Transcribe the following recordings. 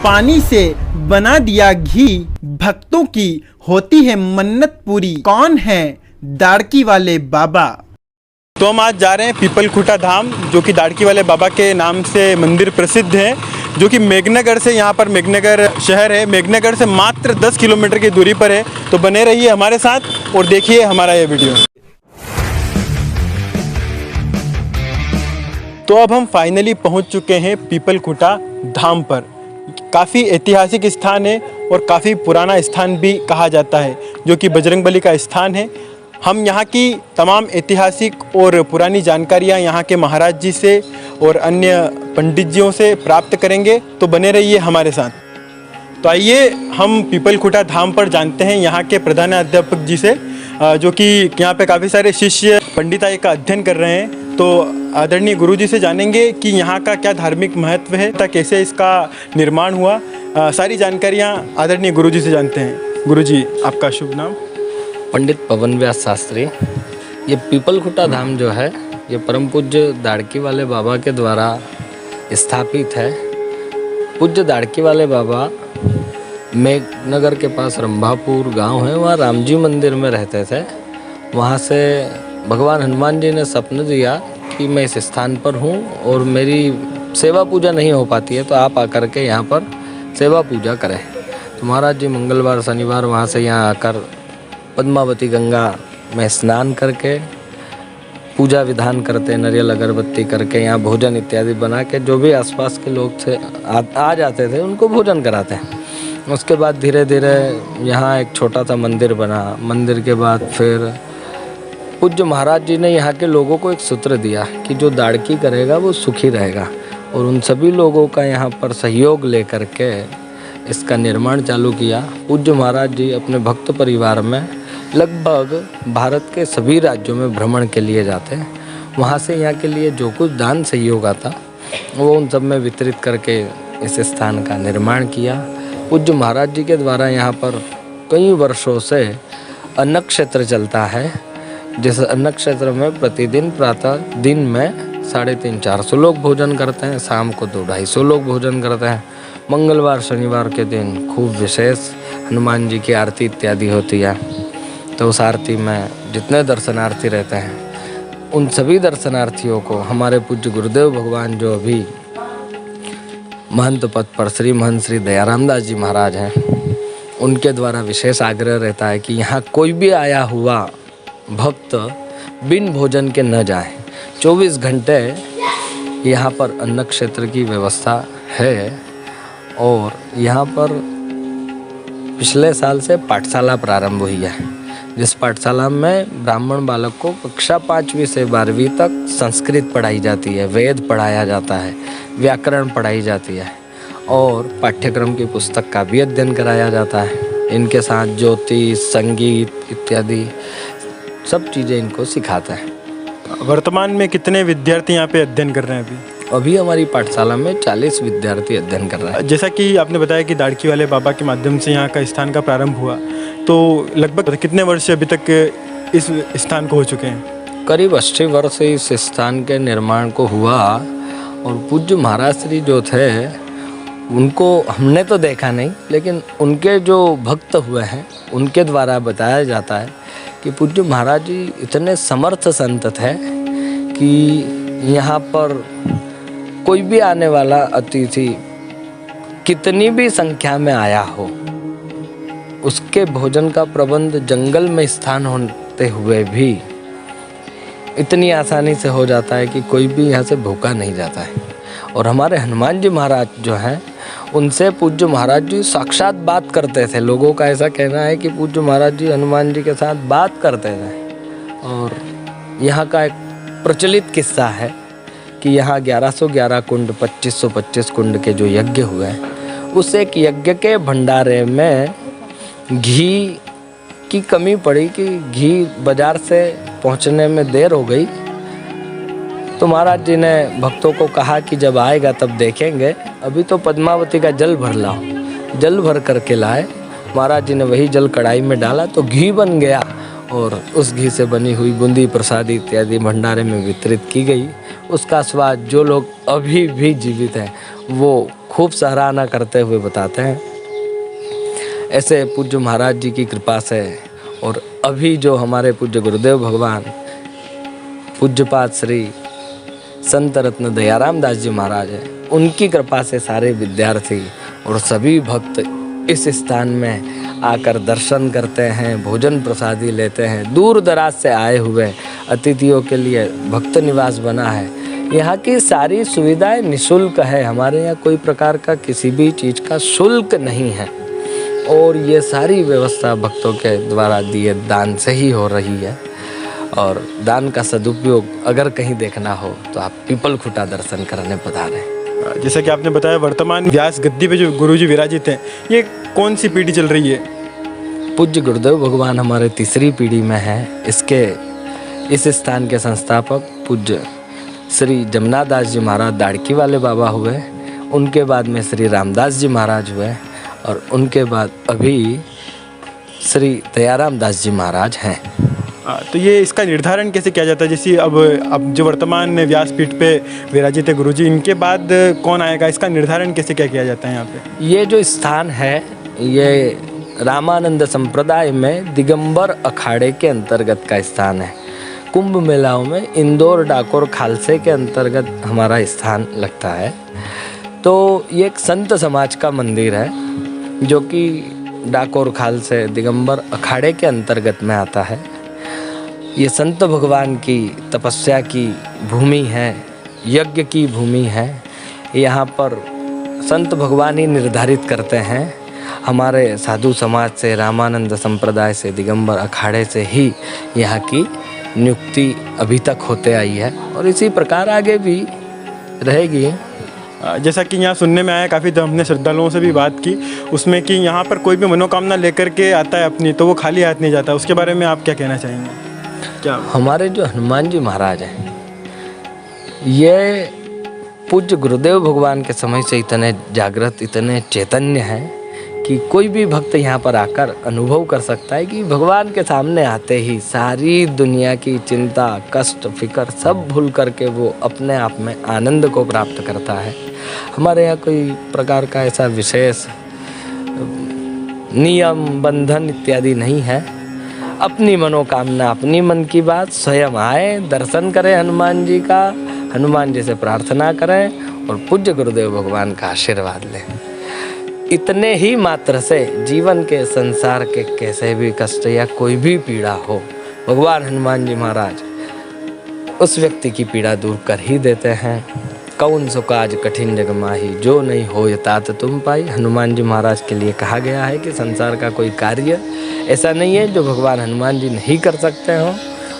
पानी से बना दिया घी, भक्तों की होती है मन्नत पूरी। कौन है दाड़की वाले बाबा? तो हम आज जा रहे हैं पीपल खुटा धाम, जो कि दाड़की वाले बाबा के नाम से मंदिर प्रसिद्ध है, जो कि मेघनगर से, यहाँ पर मेघनगर शहर है, मेघनगर से मात्र 10 किलोमीटर की दूरी पर है। तो बने रहिए हमारे साथ और देखिए हमारा ये वीडियो। तो अब हम फाइनली पहुँच चुके हैं पीपल खुटा धाम पर। काफ़ी ऐतिहासिक स्थान है और काफ़ी पुराना स्थान भी कहा जाता है, जो कि बजरंगबली का स्थान है। हम यहाँ की तमाम ऐतिहासिक और पुरानी जानकारियाँ यहाँ के महाराज जी से और अन्य पंडित जियों से प्राप्त करेंगे। तो बने रहिए हमारे साथ। तो आइए हम पीपल खुटा धाम पर जानते हैं यहाँ के प्रधान अध्यापक जी से, जो कि यहाँ पे काफ़ी सारे शिष्य पंडिताई का अध्ययन कर रहे हैं। तो आदरणीय गुरु जी से जानेंगे कि यहाँ का क्या धार्मिक महत्व है तथा कैसे इसका निर्माण हुआ। सारी जानकारियाँ आदरणीय गुरु जी से जानते हैं। गुरु जी, आपका शुभ नाम? पंडित पवन व्यास शास्त्री। ये पीपल खुटा धाम जो है, ये परम पूज्य दाड़की वाले बाबा के द्वारा स्थापित है। पूज्य दाड़की वाले बाबा मेघनगर के पास रंभापुर गांव है, वहाँ राम जी मंदिर में रहते थे। वहाँ से भगवान हनुमान जी ने सपना दिया कि मैं इस स्थान पर हूँ और मेरी सेवा पूजा नहीं हो पाती है, तो आप आकर के यहाँ पर सेवा पूजा करें। तो महाराज जी मंगलवार शनिवार वहाँ से यहाँ आकर पद्मावती गंगा में स्नान करके पूजा विधान करते, नारियल अगरबत्ती करके यहाँ भोजन इत्यादि बना के जो भी आसपास के लोग थे आ जाते थे, उनको भोजन कराते हैं। उसके बाद धीरे धीरे यहाँ एक छोटा सा मंदिर बना। मंदिर के बाद फिर पूज्य महाराज जी ने यहाँ के लोगों को एक सूत्र दिया कि जो दाड़की करेगा वो सुखी रहेगा, और उन सभी लोगों का यहाँ पर सहयोग लेकर के इसका निर्माण चालू किया। पूज्य महाराज जी अपने भक्त परिवार में लगभग भारत के सभी राज्यों में भ्रमण के लिए जाते हैं। वहाँ से यहाँ के लिए जो कुछ दान सहयोग आता वो उन सब में वितरित करके इस स्थान का निर्माण किया। पूज्य महाराज जी के द्वारा यहाँ पर कई वर्षों से अन्न क्षेत्र चलता है, जिस अन्न क्षेत्र में प्रतिदिन प्रातः दिन में 350-400 लोग भोजन करते हैं, शाम को 200-250 लोग भोजन करते हैं। मंगलवार शनिवार के दिन खूब विशेष हनुमान जी की आरती इत्यादि होती है। तो उस आरती में जितने दर्शनार्थी रहते हैं, उन सभी दर्शनार्थियों को हमारे पूज्य गुरुदेव भगवान जो अभी महंत पद पर श्री महंत श्री दयाराम दास जी महाराज हैं, उनके द्वारा विशेष आग्रह रहता है कि यहाँ कोई भी आया हुआ भक्त बिन भोजन के न जाए। 24 घंटे यहाँ पर अन्न क्षेत्र की व्यवस्था है, और यहाँ पर पिछले साल से पाठशाला प्रारंभ हुई है, जिस पाठशाला में ब्राह्मण बालक को कक्षा 5वीं से 12वीं तक संस्कृत पढ़ाई जाती है, वेद पढ़ाया जाता है, व्याकरण पढ़ाई जाती है, और पाठ्यक्रम की पुस्तक का भी अध्ययन कराया जाता है। इनके साथ ज्योतिष, संगीत इत्यादि सब चीज़ें इनको सिखाता है। वर्तमान में कितने विद्यार्थी यहाँ पे अध्ययन कर रहे हैं? अभी हमारी पाठशाला में 40 विद्यार्थी अध्ययन कर रहे हैं। जैसा कि आपने बताया कि दाड़की वाले बाबा के माध्यम से यहाँ का स्थान का प्रारंभ हुआ, तो लगभग कितने वर्ष अभी तक इस स्थान को हो चुके हैं? करीब 80 वर्ष इस स्थान के निर्माण को हुआ, और पूज्य महाराज श्री जो थे उनको हमने तो देखा नहीं, लेकिन उनके जो भक्त हुए हैं उनके द्वारा बताया जाता है कि पूज्य महाराज जी इतने समर्थ संत थे कि यहाँ पर कोई भी आने वाला अतिथि कितनी भी संख्या में आया हो, उसके भोजन का प्रबंध जंगल में स्थान होते हुए भी इतनी आसानी से हो जाता है कि कोई भी यहाँ से भूखा नहीं जाता है। और हमारे हनुमान जी महाराज जो हैं, उनसे पूज्य महाराज जी साक्षात बात करते थे। लोगों का ऐसा कहना है कि पूज्य महाराज जी हनुमान जी के साथ बात करते थे। और यहाँ का एक प्रचलित किस्सा है कि यहाँ 1111 कुंड, 2525 कुंड के जो यज्ञ हुए हैं, उस एक यज्ञ के भंडारे में घी की कमी पड़ी कि घी बाजार से पहुँचने में देर हो गई। तो महाराज जी ने भक्तों को कहा कि जब आएगा तब देखेंगे, अभी तो पद्मावती का जल भर लाओ। जल भर करके लाए। महाराज जी ने वही जल कढ़ाई में डाला तो घी बन गया, और उस घी से बनी हुई बूंदी प्रसादी इत्यादि भंडारे में वितरित की गई। उसका स्वाद जो लोग अभी भी जीवित हैं वो खूब सराहना करते हुए बताते हैं। ऐसे पूज्य महाराज जी की कृपा से और अभी जो हमारे पूज्य गुरुदेव भगवान पूज्यपाद श्री संत रत्न दयाराम दास जी महाराज हैं, उनकी कृपा से सारे विद्यार्थी और सभी भक्त इस स्थान में आकर दर्शन करते हैं, भोजन प्रसादी लेते हैं। दूर दराज से आए हुए अतिथियों के लिए भक्त निवास बना है। यहाँ की सारी सुविधाएं निःशुल्क है। हमारे यहाँ कोई प्रकार का किसी भी चीज़ का शुल्क नहीं है और ये सारी व्यवस्था भक्तों के द्वारा दिए दान से ही हो रही है। और दान का सदुपयोग अगर कहीं देखना हो तो आप पीपल खुटा दर्शन करने पधारें। जैसा कि आपने बताया, वर्तमान व्यास गद्दी पे जो गुरुजी विराजित हैं, ये कौन सी पीढ़ी चल रही है? पूज्य गुरुदेव भगवान हमारे तीसरी पीढ़ी में है। इस स्थान के संस्थापक पूज्य श्री जमुना दास जी महाराज दाड़की वाले बाबा हुए। उनके बाद में श्री रामदास जी महाराज हुए और उनके बाद अभी श्री दयाराम दास जी महाराज हैं। तो ये इसका निर्धारण कैसे किया जाता है? जैसे अब जो वर्तमान व्यासपीठ पे विराजित है गुरुजी, इनके बाद कौन आएगा, इसका निर्धारण कैसे क्या किया जाता है यहाँ पे? ये जो स्थान है ये रामानंद संप्रदाय में दिगंबर अखाड़े के अंतर्गत का स्थान है। कुंभ मेलाओं में इंदौर, डाकोर, खालसे के अंतर्गत हमारा स्थान लगता है। तो ये एक संत समाज का मंदिर है जो कि डाकोर, खालसे, दिगंबर अखाड़े के अंतर्गत में आता है। ये संत भगवान की तपस्या की भूमि है, यज्ञ की भूमि है। यहाँ पर संत भगवान ही निर्धारित करते हैं। हमारे साधु समाज से, रामानंद संप्रदाय से, दिगंबर अखाड़े से ही यहाँ की नियुक्ति अभी तक होते आई है और इसी प्रकार आगे भी रहेगी। जैसा कि यहाँ सुनने में आया, काफ़ी हमने श्रद्धालुओं से भी बात की उसमें कि यहाँ पर कोई भी मनोकामना लेकर के आता है अपनी, तो वो खाली हाथ नहीं जाता। उसके बारे में आप क्या कहना चाहेंगे? क्या हमारे जो हनुमान जी महाराज हैं, ये पूज्य गुरुदेव भगवान के समय से इतने जागृत, इतने चैतन्य हैं कि कोई भी भक्त यहाँ पर आकर अनुभव कर सकता है कि भगवान के सामने आते ही सारी दुनिया की चिंता, कष्ट, फिक्र सब भूल करके वो अपने आप में आनंद को प्राप्त करता है। हमारे यहाँ कोई प्रकार का ऐसा विशेष नियम, बंधन इत्यादि नहीं है। अपनी मनोकामना, अपनी मन की बात स्वयं आए, दर्शन करें हनुमान जी का, हनुमान जी से प्रार्थना करें और पूज्य गुरुदेव भगवान का आशीर्वाद लें। इतने ही मात्र से जीवन के, संसार के कैसे भी कष्ट या कोई भी पीड़ा हो, भगवान हनुमान जी महाराज उस व्यक्ति की पीड़ा दूर कर ही देते हैं। कौन सो काज कठिन जग माही, जो नहीं हो तात तुम पाई। हनुमान जी महाराज के लिए कहा गया है कि संसार का कोई कार्य ऐसा नहीं है जो भगवान हनुमान जी नहीं कर सकते हों।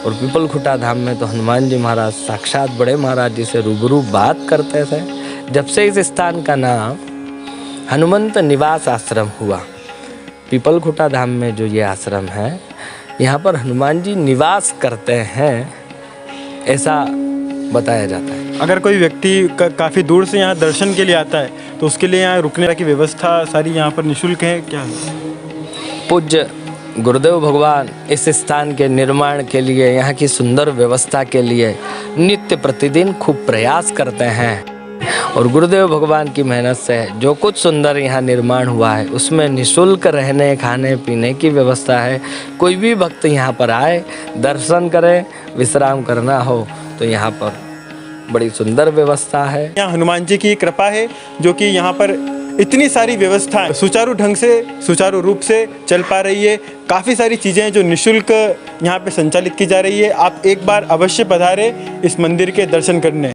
और पीपल खुटा धाम में तो हनुमान जी महाराज साक्षात बड़े महाराज जी से रूबरू बात करते थे। जब से इस स्थान का नाम हनुमंत निवास आश्रम हुआ, पीपल खुटा धाम में जो ये आश्रम है, यहाँ पर हनुमान जी निवास करते हैं, ऐसा बताया जाता है। अगर कोई व्यक्ति काफ़ी दूर से यहाँ दर्शन के लिए आता है तो उसके लिए यहाँ रुकने की व्यवस्था सारी यहाँ पर निःशुल्क है क्या? पूज्य गुरुदेव भगवान इस स्थान के निर्माण के लिए, यहाँ की सुंदर व्यवस्था के लिए नित्य प्रतिदिन खूब प्रयास करते हैं और गुरुदेव भगवान की मेहनत से जो कुछ सुंदर यहाँ निर्माण हुआ है उसमें निःशुल्क रहने, खाने पीने की व्यवस्था है। कोई भी भक्त यहाँ पर आए, दर्शन करे, विश्राम करना हो तो यहाँ पर बड़ी सुंदर व्यवस्था है। यहाँ हनुमान जी की कृपा है जो कि यहाँ पर इतनी सारी व्यवस्था सुचारू ढंग से, सुचारू रूप से चल पा रही है। काफ़ी सारी चीज़ें जो निःशुल्क यहाँ पे संचालित की जा रही है। आप एक बार अवश्य पधारें इस मंदिर के दर्शन करने।